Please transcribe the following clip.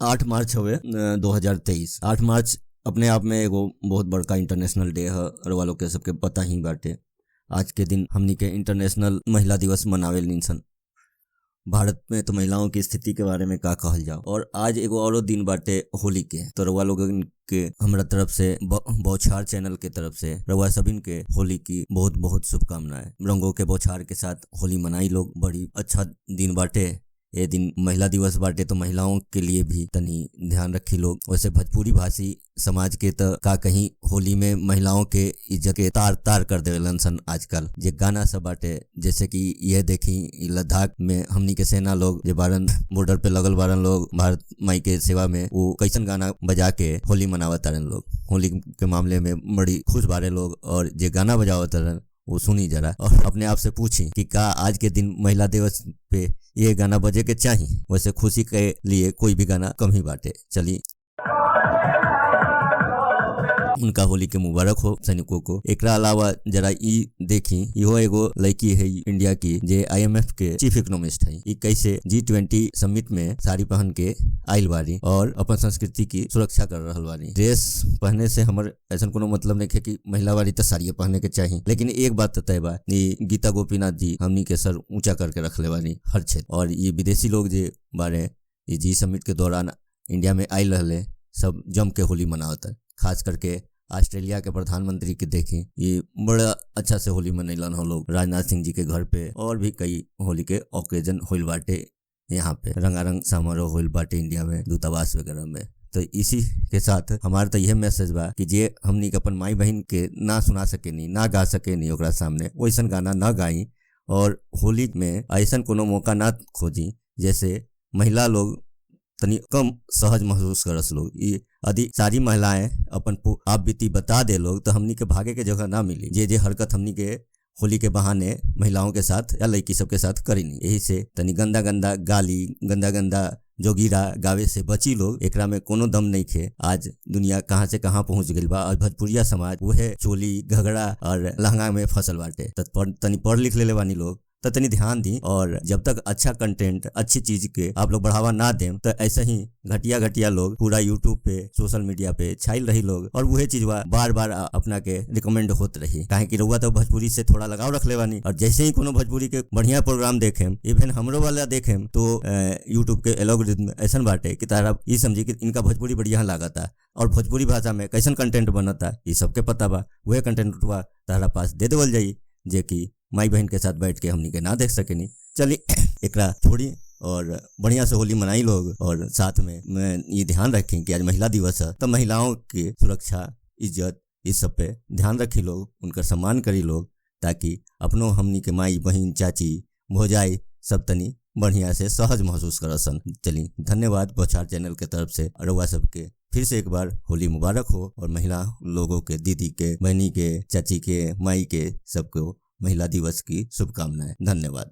8 मार्च हवे 2023। 8 मार्च अपने आप में एगो बहुत बड़का इंटरनेशनल डे है और वालों के सबके पता ही बाटे। आज के दिन हमनी के इंटरनेशनल महिला दिवस मनावेल निसन। भारत में तो महिलाओं की स्थिति के बारे में का कहल जाओ। और आज एगो औरो दिन बाटे होली के। तो रउआ लोगन के हमरा तरफ से बौछार चैनल के तरफ से रउआ सबिन के होली की बहुत बहुत शुभकामनाएं। रंगों के बौछार के साथ होली मनाई लोग। बड़ी अच्छा दिन बाटे। ये दिन महिला दिवस बाटे तो महिलाओं के लिए भी तनी ध्यान रखी लोग। वैसे भोजपुरी भाषी समाज के तो का कहीं होली में महिलाओं के इज्जत के तार तार कर देवेलन सन आजकल। जे गाना सब बाटे जैसे कि ये देखी लद्दाख में हमनी के सेना लोग जे बारन बॉर्डर पे लगल बारन लोग भारत माई के सेवा में, वो कैसन गाना बजा के होली मनावत तारन लोग। होली के मामले में बड़ी खुश बारे लोग। और जे गाना बजावत तारन वो सुनी जरा और अपने आप से पूछी कि का आज के दिन महिला दिवस पे ये गाना बजे के चाहिए। वैसे खुशी के लिए कोई भी गाना कम ही बाटे। चली उनका होली के मुबारक हो सैनिकों को। एकरा अलावा जरा ई देखी इहो एगो लड़की है इंडिया की जे IMF के चीफ इकोनॉमिस्ट है। ई कैसे G20 समिट में साड़ी पहन के आइल बारी और अपन संस्कृति की सुरक्षा कर रहल बारी। ड्रेस पहने से हमर ऐसा कोनो मतलब नहीं है कि महिला वाली तो साड़ी पहने के चाहिए, लेकिन एक बात तय बा गीता गोपीनाथ जी हमनी के सर ऊंचा करके रखले बानी हर क्षेत्र। और ये विदेशी लोग जे बारे G समिट के दौरान इंडिया में आइल रहले सब जम के होली मनावत। खास करके ऑस्ट्रेलिया के प्रधानमंत्री के देखी ये बड़ा अच्छा से होली मनैलन हो लोग। राजनाथ सिंह जी के घर पे और भी कई होली के ओकेजन होइल बाटे। यहाँ पे रंगारंग समारोह होइल बाटे इंडिया में दूतावास वगैरह में। तो इसी के साथ हमारा तो यह मैसेज बा कि जे हमनी के अपन माई बहन के ना सुना सके नी, ना गा सके नी ओकरा सामने वैसन गाना ना गाई। और होली में ऐसा कोनो मौका ना खोजी जैसे महिला लोग तनी कम सहज महसूस करस लोग। ये यदि सारी महिलाएं अपन आप बीती बता दे लोग तो हमनी के भागे के जगह ना मिली। जे हरकत हमनी के होली के बहाने महिलाओं के साथ या लड़की सब के साथ करी नहीं। यही से तनी गंदा गंदा गाली गंदा गंदा जोगीरा गावे से बची लोग। एकरा में कोनो दम नहीं खे। आज दुनिया कहाँ से कहाँ पहुंच गई बा और भोजपुरिया समाज वह चोली घगड़ा और लहंगा में फसल बाटे। तनी पढ़ लिख ले बानी लोग तो तनी ध्यान दी। और जब तक अच्छा कंटेंट अच्छी चीज के आप लोग बढ़ावा ना दें तो ऐसे ही घटिया लोग पूरा यूट्यूब पे सोशल मीडिया पे छाइल रही लोग। और वही चीज बार बार अपना के रिकमेंड होत रही। काहे कि रउआ तो भोजपुरी से थोड़ा लगाव रख ले बानी। और जैसे ही कोनो भोजपुरी के बढ़िया प्रोग्राम देखेम इवन हमरो वाला देखेम तो यूट्यूब के एल्गोरिथम ऐसा बाटे कि तारा ये समझी कि इनका भोजपुरी बढ़िया लागता और भोजपुरी भाषा में कैसन कंटेंट बनता ये सबके पता बा। वह कंटेंट तारा पास दे देवल जाई जे की माई बहन के साथ बैठ के हमनी के ना देख सकेनी। चली एकरा छोड़ी और बढ़िया से होली मनाई लोग। और साथ में मैं ये ध्यान रखें कि आज महिला दिवस है तो महिलाओं की सुरक्षा इज्जत इस सब पे ध्यान रखी लोग, उनका सम्मान करी लोग, ताकि अपनों हमनी के माई बहन चाची भौजाई सब तनी बढ़िया से सहज महसूस करसन। चली धन्यवाद बौछार चैनल के तरफ से। रउआ सबके फिर से एक बार होली मुबारक हो। और महिला लोगों के, दीदी के, बहनी के, चाची के, माई के सबको महिला दिवस की शुभकामनाएं। धन्यवाद।